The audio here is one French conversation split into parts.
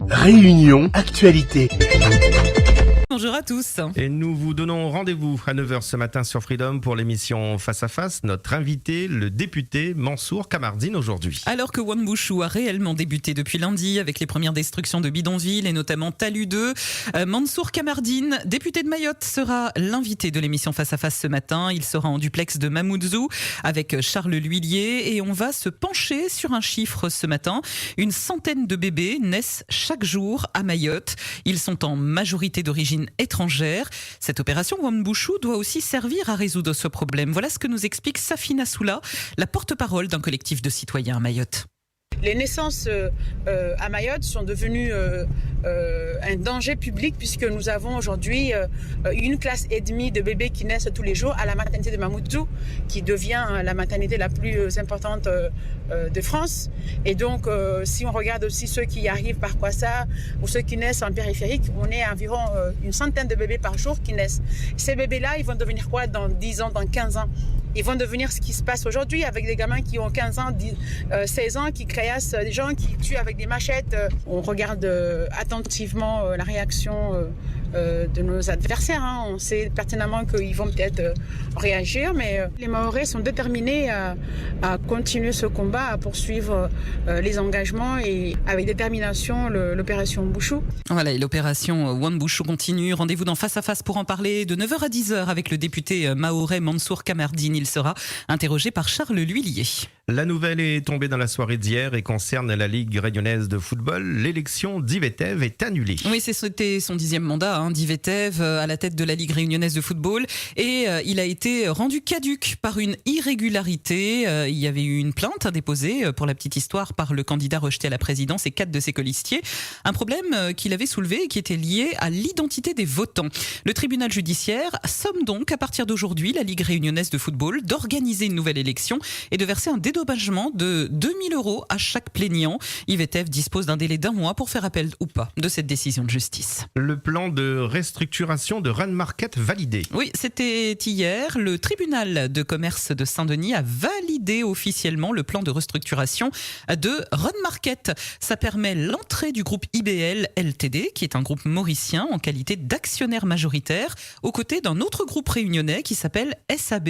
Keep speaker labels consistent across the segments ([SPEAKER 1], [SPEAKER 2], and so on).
[SPEAKER 1] Réunion Actualité.
[SPEAKER 2] Bonjour à tous.
[SPEAKER 3] Et nous vous donnons rendez-vous à 9h ce matin sur Freedom pour l'émission Face à Face. Notre invité, le député Mansour Kamardine aujourd'hui.
[SPEAKER 2] Alors que Wambushu a réellement débuté depuis lundi avec les premières destructions de bidonvilles et notamment Talus 2, Mansour Kamardine, député de Mayotte, sera l'invité de l'émission Face à Face ce matin. Il sera en duplex de Mamoudzou avec Charles L'Huillier et on va se pencher sur un chiffre ce matin. Une centaine de bébés naissent chaque jour à Mayotte. Ils sont en majorité d'origine étrangère. Cette opération Wambushu doit aussi servir à résoudre ce problème. Voilà ce que nous explique Safina Soula, la porte-parole d'un collectif de citoyens à Mayotte.
[SPEAKER 4] Les naissances à Mayotte sont devenues un danger public puisque nous avons aujourd'hui une classe et demie de bébés qui naissent tous les jours à la maternité de Mamoudzou, qui devient la maternité la plus importante de France. Et donc, si on regarde aussi ceux qui arrivent par Kwassa ou ceux qui naissent en périphérique, on est à environ une centaine de bébés par jour qui naissent. Ces bébés-là, ils vont devenir quoi dans 10 ans, dans 15 ans? Ils vont devenir ce qui se passe aujourd'hui avec des gamins qui ont 15 ans, 16 ans, qui créassent des gens, qui tuent avec des machettes. On regarde attentivement la réaction de nos adversaires. On sait pertinemment qu'ils vont peut-être réagir, mais les Mahorais sont déterminés à continuer ce combat, à poursuivre les engagements et avec détermination l'opération Wambushu.
[SPEAKER 2] Voilà, et l'opération Wambushu continue. Rendez-vous dans Face à Face pour en parler de 9h à 10h avec le député mahorais Mansour Kamardine. Il sera interrogé par Charles L'Huillier.
[SPEAKER 3] La nouvelle est tombée dans la soirée d'hier et concerne la Ligue réunionnaise de football. L'élection d'Ivetev est annulée.
[SPEAKER 2] Oui, c'était son 10e mandat, d'Ivetev à la tête de la Ligue réunionnaise de football. Et il a été rendu caduc par une irrégularité. Il y avait eu une plainte déposée, pour la petite histoire, par le candidat rejeté à la présidence et 4 de ses colistiers. Un problème qu'il avait soulevé et qui était lié à l'identité des votants. Le tribunal judiciaire somme donc, à partir d'aujourd'hui, la Ligue réunionnaise de football d'organiser une nouvelle élection et de verser un dédommagement de 2 000 € à chaque plaignant. Ivetev dispose d'un délai d'1 mois pour faire appel ou pas de cette décision de justice.
[SPEAKER 3] Le plan de restructuration de Run Market validé.
[SPEAKER 2] Oui, c'était hier. Le tribunal de commerce de Saint-Denis a validé officiellement le plan de restructuration de Run Market. Ça permet l'entrée du groupe IBL Ltd, qui est un groupe mauricien en qualité d'actionnaire majoritaire, aux côtés d'un autre groupe réunionnais qui s'appelle SAB.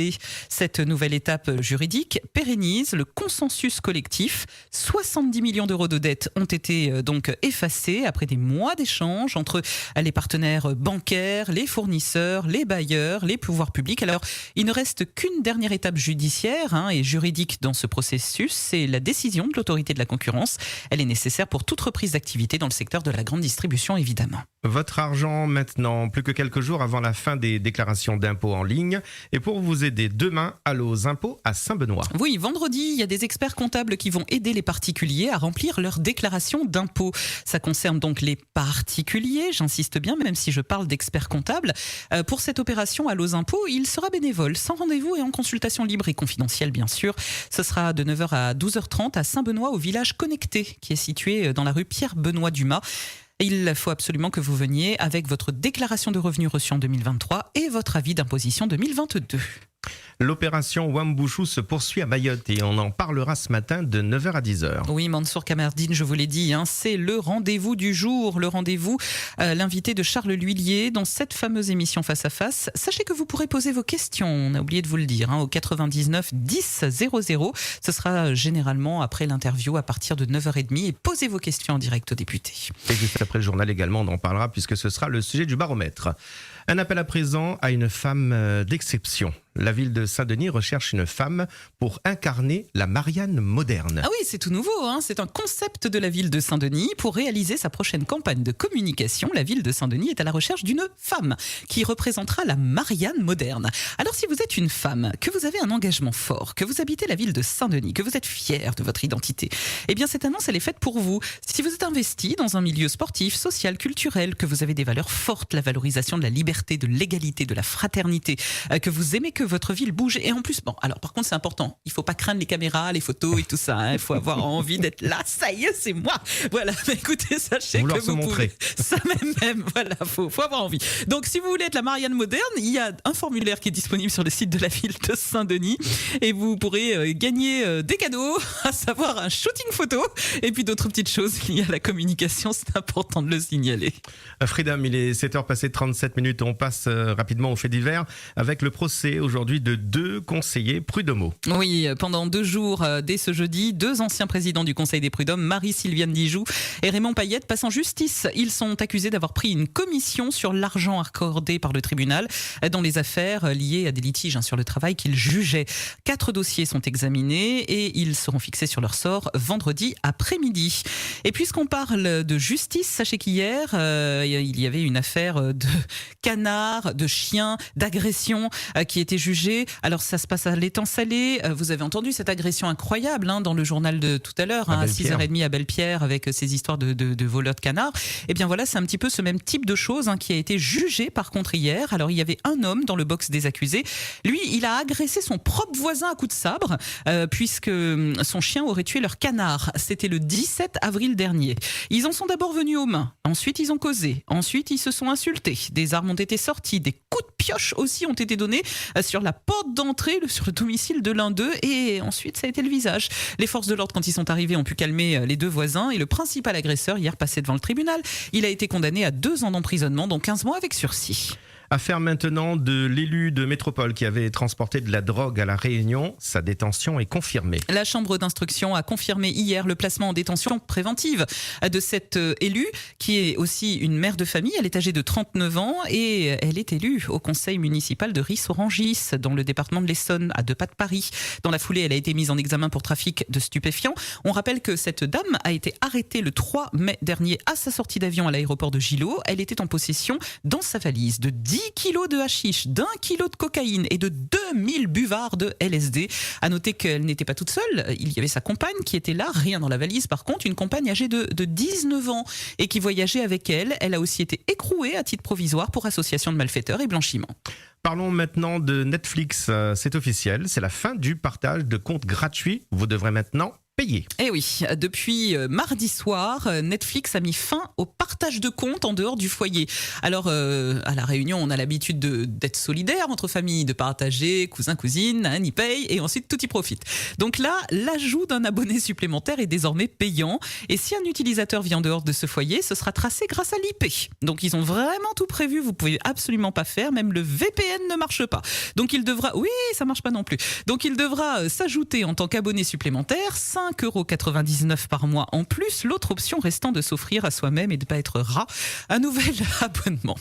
[SPEAKER 2] Cette nouvelle étape juridique pérennise le consensus collectif. 70 millions d'euros de dettes ont été donc effacés après des mois d'échanges entre les partenaires bancaires, les fournisseurs, les bailleurs, les pouvoirs publics. Alors, il ne reste qu'une dernière étape judiciaire et juridique dans ce processus, c'est la décision de l'autorité de la concurrence. Elle est nécessaire pour toute reprise d'activité dans le secteur de la grande distribution, évidemment.
[SPEAKER 3] Votre argent maintenant, plus que quelques jours avant la fin des déclarations d'impôts en ligne. Et pour vous aider demain, Allo Impôts à Saint-Benoît.
[SPEAKER 2] Oui, vendredi, il y a des experts comptables qui vont aider les particuliers à remplir leur déclaration d'impôts. Ça concerne donc les particuliers, j'insiste bien, même si je parle d'experts comptables. Pour cette opération Allo Impôts, il sera bénévole, sans rendez-vous et en consultation libre et confidentielle, bien sûr. Ce sera de 9h à 12h30 à Saint-Benoît, au village connecté, qui est situé dans la rue Pierre-Benoît-Dumas. Il faut absolument que vous veniez avec votre déclaration de revenus reçue en 2023 et votre avis d'imposition 2022.
[SPEAKER 3] L'opération Wambushu se poursuit à Mayotte et on en parlera ce matin de 9h à 10h.
[SPEAKER 2] Oui, Mansour Kamardine, je vous l'ai dit, c'est le rendez-vous du jour, le rendez-vous, l'invité de Charles L'Huillier dans cette fameuse émission Face à Face. Sachez que vous pourrez poser vos questions, on a oublié de vous le dire, au 99 10 00. Ce sera généralement après l'interview à partir de 9h30 et posez vos questions en direct aux députés.
[SPEAKER 3] Et juste après le journal également, on en parlera puisque ce sera le sujet du baromètre. Un appel à présent à une femme d'exception. La ville de Saint-Denis recherche une femme pour incarner la Marianne moderne.
[SPEAKER 2] Ah oui, c'est tout nouveau, c'est un concept de la ville de Saint-Denis. Pour réaliser sa prochaine campagne de communication, la ville de Saint-Denis est à la recherche d'une femme qui représentera la Marianne moderne. Alors si vous êtes une femme, que vous avez un engagement fort, que vous habitez la ville de Saint-Denis, que vous êtes fière de votre identité, eh bien cette annonce elle est faite pour vous. Si vous êtes investi dans un milieu sportif, social, culturel, que vous avez des valeurs fortes, la valorisation de la liberté, de l'égalité, de la fraternité, que vous aimez que votre ville bouge. Et en plus, bon, alors par contre c'est important, il faut pas craindre les caméras, les photos et tout ça, hein. Il faut avoir envie d'être là, ça y est, c'est moi. Voilà, mais écoutez, sachez
[SPEAKER 3] Vouloir
[SPEAKER 2] que
[SPEAKER 3] se
[SPEAKER 2] vous
[SPEAKER 3] montrer.
[SPEAKER 2] pouvez. Ça même, voilà, faut avoir envie. Donc si vous voulez être la Marianne moderne, il y a un formulaire qui est disponible sur le site de la ville de Saint-Denis et vous pourrez gagner des cadeaux, à savoir un shooting photo et puis d'autres petites choses liées à la communication, c'est important de le signaler.
[SPEAKER 3] Freedom, il est 7h passé 37 minutes. On passe rapidement aux faits divers avec le procès aujourd'hui de 2 conseillers prud'homaux.
[SPEAKER 2] Oui, pendant 2 jours, dès ce jeudi, 2 anciens présidents du Conseil des prud'hommes, Marie-Sylviane Dijoux et Raymond Payette, passent en justice. Ils sont accusés d'avoir pris une commission sur l'argent accordé par le tribunal dans les affaires liées à des litiges sur le travail qu'ils jugeaient. 4 dossiers sont examinés et ils seront fixés sur leur sort vendredi après-midi. Et puisqu'on parle de justice, sachez qu'hier, il y avait une affaire de canards, de chiens, d'agressions qui était jugée. Alors ça se passe à l'étang Salé. Vous avez entendu cette agression incroyable dans le journal de tout à l'heure, à 6h30 à Belle-Pierre, avec ces histoires de voleurs de canards. Et bien voilà, c'est un petit peu ce même type de choses qui a été jugé par contre hier. Alors il y avait un homme dans le box des accusés. Lui, il a agressé son propre voisin à coups de sabre puisque son chien aurait tué leur canard. C'était le 17 avril dernier. Ils en sont d'abord venus aux mains. Ensuite, ils ont causé. Ensuite, ils se sont insultés. Des armes ont été sorties. Des coups de pioche aussi ont été donnés sur la porte d'entrée, sur le domicile de l'un d'eux. Et ensuite, ça a été le visage. Les forces de l'ordre, quand ils sont arrivés, ont pu calmer les 2 voisins. Et le principal agresseur, hier passé devant le tribunal, il a été condamné à 2 ans d'emprisonnement, dont 15 mois avec sursis.
[SPEAKER 3] Affaire maintenant de l'élu de métropole qui avait transporté de la drogue à La Réunion. Sa détention est confirmée.
[SPEAKER 2] La chambre d'instruction a confirmé hier le placement en détention préventive de cette élue qui est aussi une mère de famille. Elle est âgée de 39 ans et elle est élue au conseil municipal de Ris-Orangis dans le département de l'Essonne à 2 pas de Paris. Dans la foulée, elle a été mise en examen pour trafic de stupéfiants. On rappelle que cette dame a été arrêtée le 3 mai dernier à sa sortie d'avion à l'aéroport de Gillot. Elle était en possession dans sa valise de 10 kilos de hashish, d'1 kilo de cocaïne et de 2000 buvards de LSD. À noter qu'elle n'était pas toute seule. Il y avait sa compagne qui était là, rien dans la valise. Par contre, une compagne âgée de 19 ans et qui voyageait avec elle. Elle a aussi été écrouée à titre provisoire pour association de malfaiteurs et blanchiment.
[SPEAKER 3] Parlons maintenant de Netflix. C'est officiel, c'est la fin du partage de comptes gratuits. Vous devrez maintenant payer.
[SPEAKER 2] Eh oui, depuis mardi soir, Netflix a mis fin au partage de comptes en dehors du foyer. Alors, à La Réunion, on a l'habitude d'être solidaire entre familles, de partager, cousins, cousines, un y paye et ensuite tout y profite. Donc là, l'ajout d'un abonné supplémentaire est désormais payant. Et si un utilisateur vit en dehors de ce foyer, ce sera tracé grâce à l'IP. Donc ils ont vraiment tout prévu, vous pouvez absolument pas faire, même le VPN ne marche pas. Donc il devra, oui, ça marche pas non plus. Donc il devra s'ajouter en tant qu'abonné supplémentaire 5,99 € par mois en plus, l'autre option restant de s'offrir à soi-même et de ne pas être rat, un nouvel abonnement.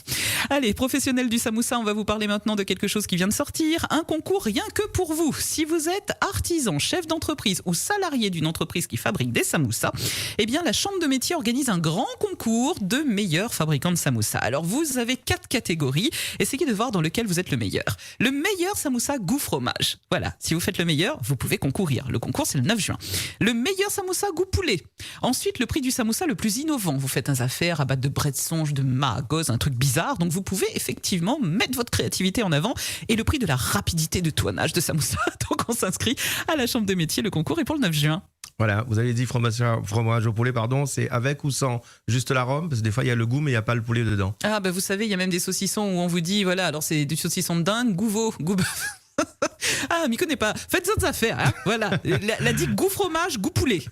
[SPEAKER 2] Allez, professionnels du samoussa, on va vous parler maintenant de quelque chose qui vient de sortir, un concours rien que pour vous. Si vous êtes artisan, chef d'entreprise ou salarié d'une entreprise qui fabrique des samoussas, eh bien la Chambre de métier organise un grand concours de meilleurs fabricants de samoussas. Alors vous avez 4 catégories, essayez de voir dans lequel vous êtes le meilleur. Le meilleur samoussa goût fromage. Voilà, si vous faites le meilleur, vous pouvez concourir. Le concours, c'est le 9 juin. Le meilleur samoussa goût poulet. Ensuite, le prix du samoussa le plus innovant. Vous faites un affaire à base de bret de songe, de magos, un truc bizarre. Donc vous pouvez effectivement mettre votre créativité en avant. Et le prix de la rapidité de tournage de samoussa. Donc on s'inscrit à la Chambre de métier. Le concours est pour le 9 juin.
[SPEAKER 3] Voilà, vous avez dit fromage au poulet, pardon, c'est avec ou sans juste l'arôme, parce que des fois il y a le goût mais il n'y a pas le poulet dedans.
[SPEAKER 2] Ah bah vous savez, il y a même des saucissons où on vous dit, voilà, alors c'est du saucisson de dinde, goût veau, goût bœuf. Ah, m'y connais pas. Faites d'autres affaires, hein. Voilà. La dit goût fromage, goût poulet.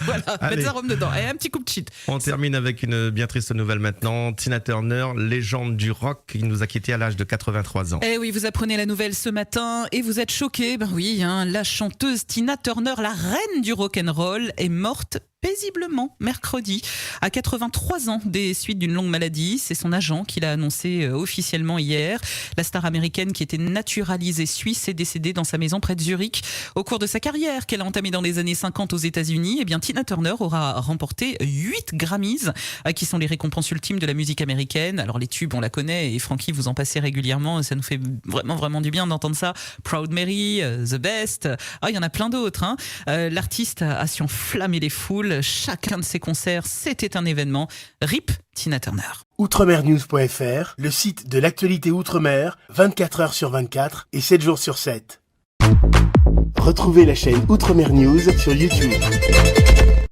[SPEAKER 2] Voilà. Mettez un rhum dedans. Et un petit coup de cheat.
[SPEAKER 3] On termine avec une bien triste nouvelle maintenant. Tina Turner, légende du rock, qui nous a quittés à l'âge de 83 ans.
[SPEAKER 2] Eh oui, vous apprenez la nouvelle ce matin et vous êtes choqués. Ben oui, la chanteuse Tina Turner, la reine du rock'n'roll, est morte paisiblement mercredi à 83 ans des suites d'une longue maladie. C'est son agent qui l'a annoncé officiellement hier. La star américaine qui était naturalisée suisse est décédée dans sa maison près de Zurich. Au cours de sa carrière qu'elle a entamée dans les années 50 aux États-Unis, eh bien Tina Turner aura remporté 8 Grammys qui sont les récompenses ultimes de la musique américaine. Alors les tubes, on la connaît et Frankie, vous en passez régulièrement. Ça nous fait vraiment du bien d'entendre ça. Proud Mary, The Best. Ah, il y en a plein d'autres. L'artiste a su enflammer les foules. Chacun de ses concerts, c'était un événement. RIP Tina Turner.
[SPEAKER 1] Outremernews.fr, le site de l'actualité Outre-mer, 24 heures sur 24 et 7 jours sur 7. Retrouvez la chaîne Outremer News sur YouTube.